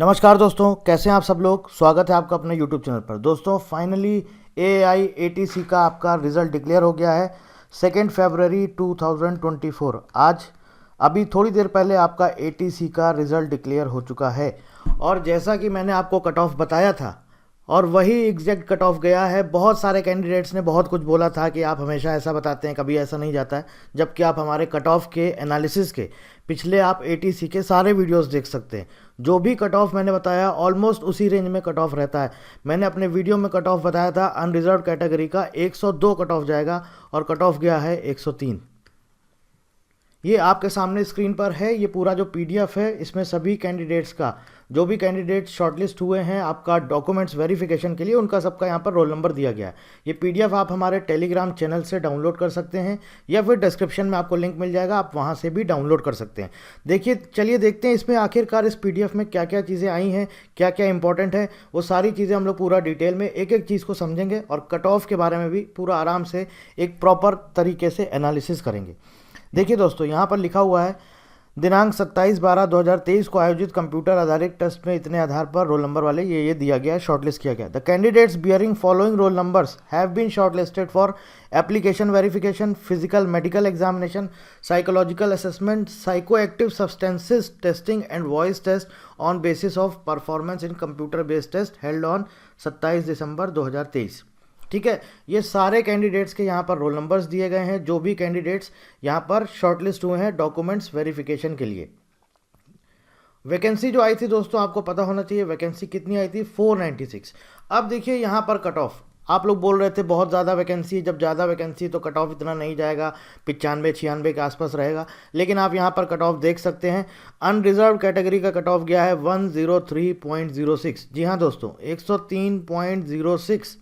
नमस्कार दोस्तों, कैसे हैं आप सब लोग। स्वागत है आपका अपने YouTube चैनल पर। दोस्तों फाइनली AIATC का आपका रिज़ल्ट डिक्लेयर हो गया है 2 फरवरी 2024। आज अभी थोड़ी देर पहले आपका ATC का रिज़ल्ट डिक्लेयर हो चुका है और जैसा कि मैंने आपको कट ऑफ बताया था और वही एग्जैक्ट कट ऑफ गया है। बहुत सारे कैंडिडेट्स ने बहुत कुछ बोला था कि आप हमेशा ऐसा बताते हैं, कभी ऐसा नहीं जाता है, जबकि आप हमारे कट ऑफ के एनालिसिस के पिछले आप ATC के सारे वीडियोस देख सकते हैं। जो भी कट ऑफ मैंने बताया ऑलमोस्ट उसी रेंज में कट ऑफ रहता है। मैंने अपने वीडियो में कट ऑफ बताया था अनरिजर्व कैटेगरी का 102 कट ऑफ जाएगा और कट ऑफ गया है 103। ये आपके सामने स्क्रीन पर है। ये पूरा जो PDF है, इसमें सभी कैंडिडेट्स का, जो भी कैंडिडेट शॉर्टलिस्ट हुए हैं आपका डॉक्यूमेंट्स वेरिफिकेशन के लिए, उनका सबका यहाँ पर रोल नंबर दिया गया है। ये PDF आप हमारे टेलीग्राम चैनल से डाउनलोड कर सकते हैं या फिर डिस्क्रिप्शन में आपको लिंक मिल जाएगा, आप वहाँ से भी डाउनलोड कर सकते हैं। देखिए, चलिए देखते हैं इसमें आखिरकार इस PDF में क्या क्या चीज़ें आई हैं, क्या क्या इंपॉर्टेंट है। वो सारी चीज़ें हम लोग पूरा डिटेल में एक एक चीज़ को समझेंगे और कट ऑफ के बारे में भी पूरा आराम से एक प्रॉपर तरीके से एनालिसिस करेंगे। देखिए दोस्तों, यहाँ पर लिखा हुआ है दिनांक 27/12/2023 को आयोजित कंप्यूटर आधारित टेस्ट में इतने आधार पर रोल नंबर वाले ये दिया गया है, शॉर्टलिस्ट किया गया। The candidates bearing following roll numbers have been shortlisted for application verification, physical medical examination, psychological assessment, psycho active substances testing and voice test on basis of performance in computer based test held on 27 December 2023। ठीक है, ये सारे candidates के यहाँ पर roll numbers दिए गए हैं, जो भी कैंडिडेट्स यहाँ पर शॉर्टलिस्ट हुए हैं डॉक्यूमेंट्स वेरिफिकेशन के लिए। वैकेंसी जो आई थी दोस्तों, आपको पता होना चाहिए वैकेंसी कितनी आई थी, 496। अब देखिए यहाँ पर कट ऑफ, आप लोग बोल रहे थे बहुत ज़्यादा वैकेंसी है। जब ज़्यादा वैकेंसी तो कट ऑफ इतना नहीं जाएगा, 95-96 के आसपास रहेगा। लेकिन आप यहाँ पर कट ऑफ देख सकते हैं, अनरिजर्व कैटेगरी का कट ऑफ गया है 103.06। जी हाँ दोस्तों, 103.06।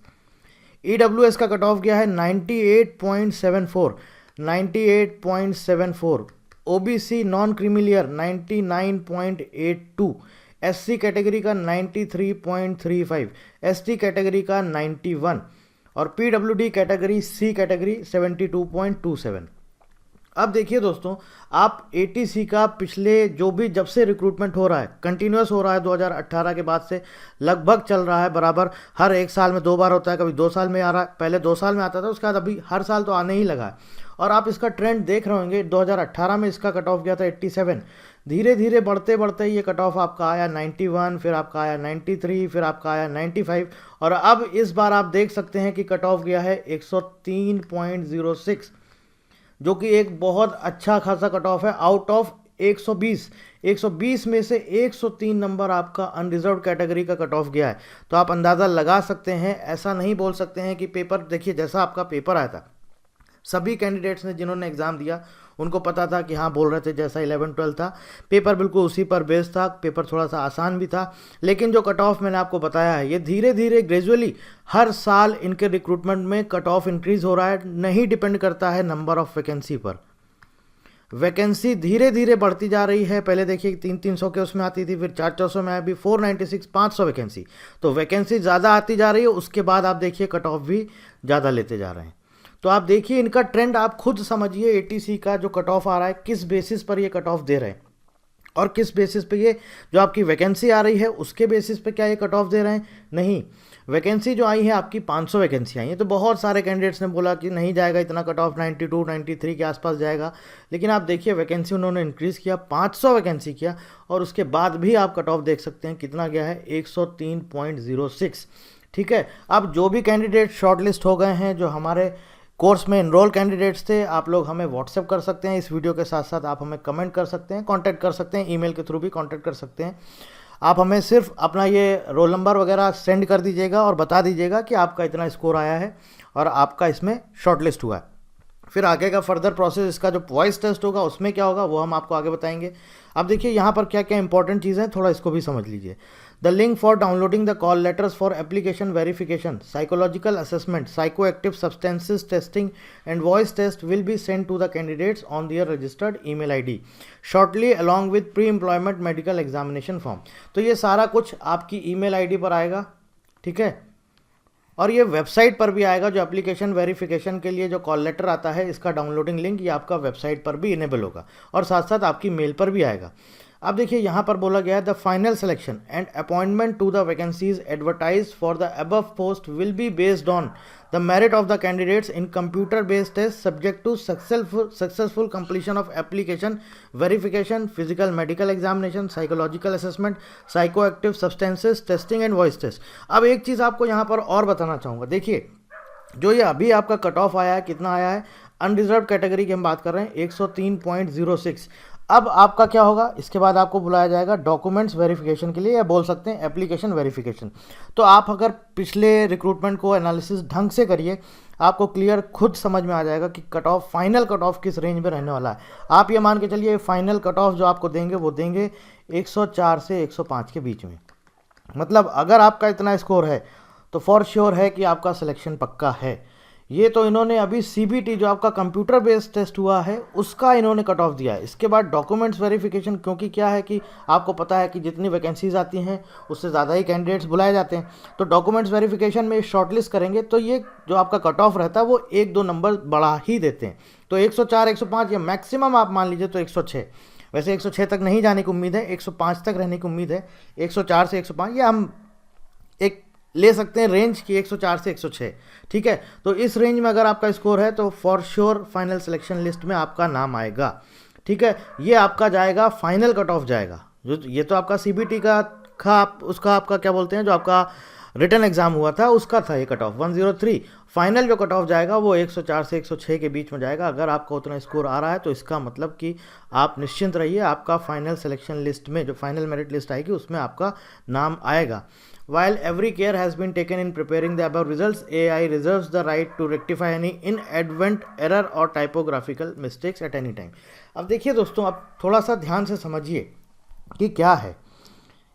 EWS का कट ऑफ गया है 98.74, 98.74। OBC non creamy layer 99.82, SC category का 93.35, ST कैटेगरी का 91 और PWD कैटेगरी C कैटेगरी 72.27। अब देखिए दोस्तों, आप ATC का पिछले जो भी, जब से रिक्रूटमेंट हो रहा है, कंटिन्यूस हो रहा है 2018 के बाद से लगभग चल रहा है बराबर। हर एक साल में 2 बार होता है, कभी 2 साल में आ रहा है, पहले 2 साल में आता था, उसके बाद अभी हर साल तो आने ही लगा है। और आप इसका ट्रेंड देख रहे होंगे, 2018 में इसका कट ऑफ गया था 87। धीरे धीरे बढ़ते बढ़ते ये कट ऑफ आपका आया 91, फिर आपका आया 93, फिर आपका आया 95 और अब इस बार आप देख सकते हैं कि कट ऑफ गया है 103.06, जो कि एक बहुत अच्छा खासा कट ऑफ है। आउट ऑफ 120 में से 103 नंबर आपका अनरिजर्व कैटेगरी का कट ऑफ गया है। तो आप अंदाज़ा लगा सकते हैं, ऐसा नहीं बोल सकते हैं कि पेपर, देखिए जैसा आपका पेपर आया था, सभी कैंडिडेट्स ने जिन्होंने एग्ज़ाम दिया उनको पता था कि हाँ, बोल रहे थे जैसा 11-12 था पेपर बिल्कुल उसी पर बेस्ड था। पेपर थोड़ा सा आसान भी था, लेकिन जो कट ऑफ मैंने आपको बताया है, ये धीरे धीरे ग्रेजुअली हर साल इनके रिक्रूटमेंट में कट ऑफ इंक्रीज हो रहा है। नहीं डिपेंड करता है नंबर ऑफ वैकेंसी पर, वैकेंसी धीरे धीरे बढ़ती जा रही है। पहले देखिए 300 के उसमें आती थी, फिर 400 में, अभी 496, 500 वैकेंसी। तो वैकेंसी ज़्यादा आती जा रही है, उसके बाद आप देखिए कट ऑफ भी ज़्यादा लेते जा रहे हैं। तो आप देखिए इनका ट्रेंड, आप खुद समझिए ATC का जो कट ऑफ आ रहा है, किस बेसिस पर ये कट ऑफ दे रहे हैं और किस बेसिस पे ये जो आपकी वैकेंसी आ रही है उसके बेसिस पे क्या ये कट ऑफ दे रहे हैं। नहीं, वैकेंसी जो आई है आपकी 500 वैकेंसी आई है। तो बहुत सारे कैंडिडेट्स ने बोला कि नहीं जाएगा इतना कट ऑफ, 92, 93 के आसपास जाएगा। लेकिन आप देखिए वैकेंसी उन्होंने इंक्रीज़ किया, 500 वैकेंसी किया और उसके बाद भी आप कट ऑफ देख सकते हैं कितना गया है, 103.06। ठीक है, अब जो भी कैंडिडेट शॉर्टलिस्ट हो गए हैं, जो हमारे कोर्स में इनरोल कैंडिडेट्स थे, आप लोग हमें व्हाट्सएप कर सकते हैं। इस वीडियो के साथ साथ आप हमें कमेंट कर सकते हैं, कांटेक्ट कर सकते हैं, ईमेल के थ्रू भी कांटेक्ट कर सकते हैं। आप हमें सिर्फ अपना ये रोल नंबर वगैरह सेंड कर दीजिएगा और बता दीजिएगा कि आपका इतना स्कोर आया है और आपका इसमें शॉर्टलिस्ट हुआ है। फिर आगे का फर्दर प्रोसेस, इसका जो वॉइस टेस्ट होगा उसमें क्या होगा वो हम आपको आगे बताएंगे। अब देखिए यहाँ पर क्या क्या इंपॉर्टेंट चीज़ें हैं, थोड़ा इसको भी समझ लीजिए। The link for downloading the call letters for application verification, psychological assessment, psycho active substances testing and voice test will be send to the candidates on their registered email ID shortly along with pre employment medical examination form. तो ये सारा कुछ आपकी email ID पर आएगा। ठीक है, और ये वेबसाइट पर भी आएगा। जो एप्लीकेशन वेरिफिकेशन के लिए जो कॉल लेटर आता है, इसका डाउनलोडिंग लिंक ये आपका वेबसाइट पर भी इनेबल होगा और साथ साथ आपकी मेल पर भी आएगा। अब देखिए यहाँ पर बोला गया है the final selection and appointment to the vacancies advertise for the above post will be based on the merit of the candidates in computer based test subject to successful completion of application verification physical medical examination psychological assessment psycho active substances testing and voice test. अब एक चीज़ आपको यहाँ पर और बताना चाहूँगा, देखिए जो ये अभी आपका कट ऑफ आया है कितना आया है, अनरिजर्व कैटेगरी की हम बात कर रहे हैं 103.06। अब आपका क्या होगा, इसके बाद आपको बुलाया जाएगा डॉक्यूमेंट्स वेरिफिकेशन के लिए, या बोल सकते हैं एप्लीकेशन वेरिफिकेशन। तो आप अगर पिछले रिक्रूटमेंट को एनालिसिस ढंग से करिए, आपको क्लियर खुद समझ में आ जाएगा कि cut off final cut off किस रेंज में रहने वाला है। आप ये मान के चलिए फाइनल कट ऑफ जो आपको देंगे वो देंगे 104 से 105 के बीच में। मतलब अगर आपका इतना स्कोर है तो फॉर श्योर है कि आपका सिलेक्शन पक्का है। ये तो इन्होंने अभी सीबीटी जो आपका कंप्यूटर बेस्ड टेस्ट हुआ है उसका इन्होंने कट ऑफ दिया है। इसके बाद डॉक्यूमेंट्स वेरिफिकेशन, क्योंकि क्या है कि आपको पता है कि जितनी वैकेंसीज आती हैं उससे ज़्यादा ही कैंडिडेट्स बुलाए जाते हैं, तो डॉक्यूमेंट्स वेरिफिकेशन में शॉर्टलिस्ट करेंगे तो ये जो आपका कट ऑफ रहता है वो 1-2 नंबर बढ़ा ही देते हैं। तो 104 105 या मैक्सिमम आप मान लीजिए तो 106, वैसे 106 तक नहीं जाने की उम्मीद है, 105 तक रहने की उम्मीद है। 104 से 105 या हम एक ले सकते हैं रेंज की 104 से 106, ठीक है। तो इस रेंज में अगर आपका स्कोर है तो for sure final selection list में आपका नाम आएगा, ठीक है। ये आपका जाएगा फाइनल कट ऑफ जाएगा, जो ये तो आपका सीबीटी का उसका आपका क्या बोलते हैं जो आपका रिटन एग्जाम हुआ था उसका था ये कट ऑफ 103। फाइनल जो कट ऑफ जाएगा वो 104 से 106 के बीच में जाएगा। अगर आपका उतना स्कोर आ रहा है तो इसका मतलब कि आप निश्चिंत रहिए, आपका फाइनल सिलेक्शन लिस्ट में जो फाइनल मेरिट लिस्ट आएगी उसमें आपका नाम आएगा। While every care has been taken in preparing the above results, AI reserves the right to rectify any inadvertent error or typographical mistakes at any time। अब देखिए दोस्तों, अब थोड़ा सा ध्यान से समझिए कि क्या है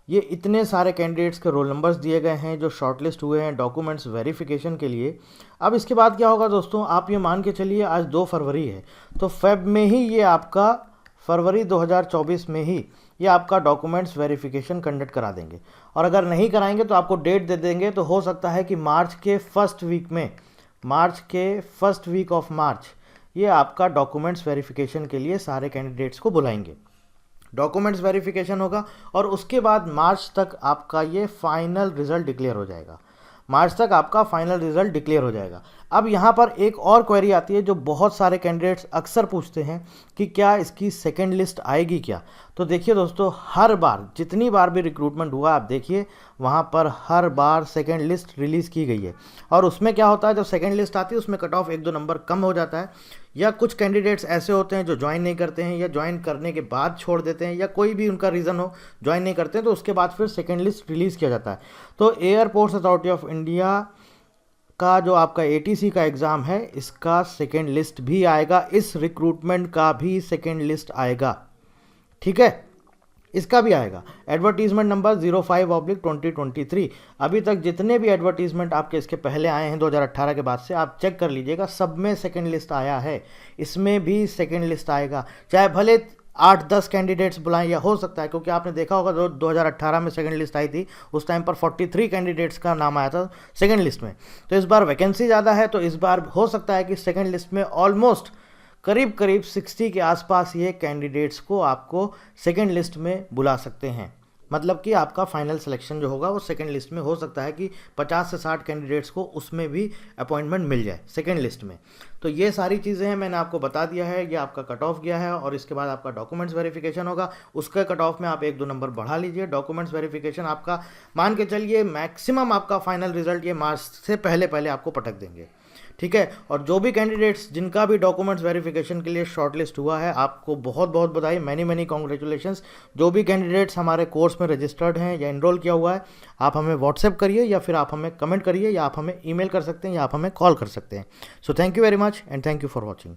ये। इतने सारे कैंडिडेट्स के रोल नंबर्स दिए गए हैं जो शॉर्टलिस्ट हुए हैं डॉक्यूमेंट्स वेरिफिकेशन के लिए। अब इसके बाद क्या होगा दोस्तों, आप ये मान के चलिए आज 2 फरवरी है, तो फेब में ही ये आपका फरवरी 2024 में ही ये आपका डॉक्यूमेंट्स वेरिफिकेशन कंडक्ट करा देंगे। और अगर नहीं कराएंगे तो आपको डेट दे देंगे, तो हो सकता है कि मार्च के फर्स्ट वीक ऑफ मार्च ये आपका डॉक्यूमेंट्स वेरिफिकेशन के लिए सारे कैंडिडेट्स को बुलाएंगे। डॉक्यूमेंट्स वेरिफिकेशन होगा और उसके बाद मार्च तक आपका ये फाइनल रिजल्ट डिक्लेयर हो जाएगा। मार्च तक आपका फाइनल रिजल्ट डिक्लेयर हो जाएगा। अब यहाँ पर एक और क्वेरी आती है जो बहुत सारे कैंडिडेट्स अक्सर पूछते हैं कि क्या इसकी सेकंड लिस्ट आएगी क्या। तो देखिए दोस्तों, हर बार जितनी बार भी रिक्रूटमेंट हुआ आप देखिए वहाँ पर हर बार सेकंड लिस्ट रिलीज़ की गई है। और उसमें क्या होता है, जब सेकंड लिस्ट आती है उसमें कट ऑफ 1-2 नंबर कम हो जाता है, या कुछ कैंडिडेट्स ऐसे होते हैं जो ज्वाइन नहीं करते हैं या ज्वाइन करने के बाद छोड़ देते हैं, या कोई भी उनका रीज़न हो ज्वाइन नहीं करते हैं, तो उसके बाद फिर सेकंड लिस्ट रिलीज़ किया जाता है। तो एयरपोर्ट्स अथॉरिटी ऑफ इंडिया का जो आपका ATC का एग्ज़ाम है इसका सेकंड लिस्ट भी आएगा, इस रिक्रूटमेंट का भी सेकंड लिस्ट आएगा, ठीक है, इसका भी आएगा। Advertisement number 05/2023। अभी तक जितने भी एडवर्टीजमेंट आपके इसके पहले आए हैं 2018 के बाद से, आप चेक कर लीजिएगा, सब में सेकंड लिस्ट आया है, इसमें भी सेकंड लिस्ट आएगा। चाहे भले 8-10 कैंडिडेट्स बुलाएं, या हो सकता है, क्योंकि आपने देखा होगा 2018 में सेकंड लिस्ट आई थी, उस टाइम पर 43 कैंडिडेट्स का नाम आया था सेकंड लिस्ट में। तो इस बार वैकेंसी ज़्यादा है, तो इस बार हो सकता है कि सेकंड लिस्ट में ऑलमोस्ट करीब 60 के आसपास ये कैंडिडेट्स को आपको सेकंड लिस्ट में बुला सकते हैं। मतलब कि आपका फाइनल सिलेक्शन जो होगा वो सेकंड लिस्ट में हो सकता है कि 50 से 60 कैंडिडेट्स को उसमें भी अपॉइंटमेंट मिल जाए सेकंड लिस्ट में। तो ये सारी चीज़ें हैं, मैंने आपको बता दिया है। ये आपका कट ऑफ गया है और इसके बाद आपका डॉक्यूमेंट्स वेरिफिकेशन होगा, उसके कट ऑफ में आप 1-2 नंबर बढ़ा लीजिए। डॉक्यूमेंट्स वेरिफिकेशन आपका मान के चलिए मैक्सिमम आपका फाइनल रिजल्ट ये मार्च से पहले आपको पटक देंगे, ठीक है। और जो भी कैंडिडेट्स जिनका भी डॉक्यूमेंट्स वेरिफिकेशन के लिए शॉर्टलिस्ट हुआ है, आपको बहुत बहुत बधाई, मैनी कॉन्ग्रेचुलेशंस। जो भी कैंडिडेट्स हमारे कोर्स में रजिस्टर्ड हैं या इनरोल किया हुआ है, आप हमें व्हाट्सएप करिए या फिर आप हमें कमेंट करिए या आप हमें ईमेल कर सकते हैं या आप हमें कॉल कर सकते हैं। So thank you very much and thank you for watching.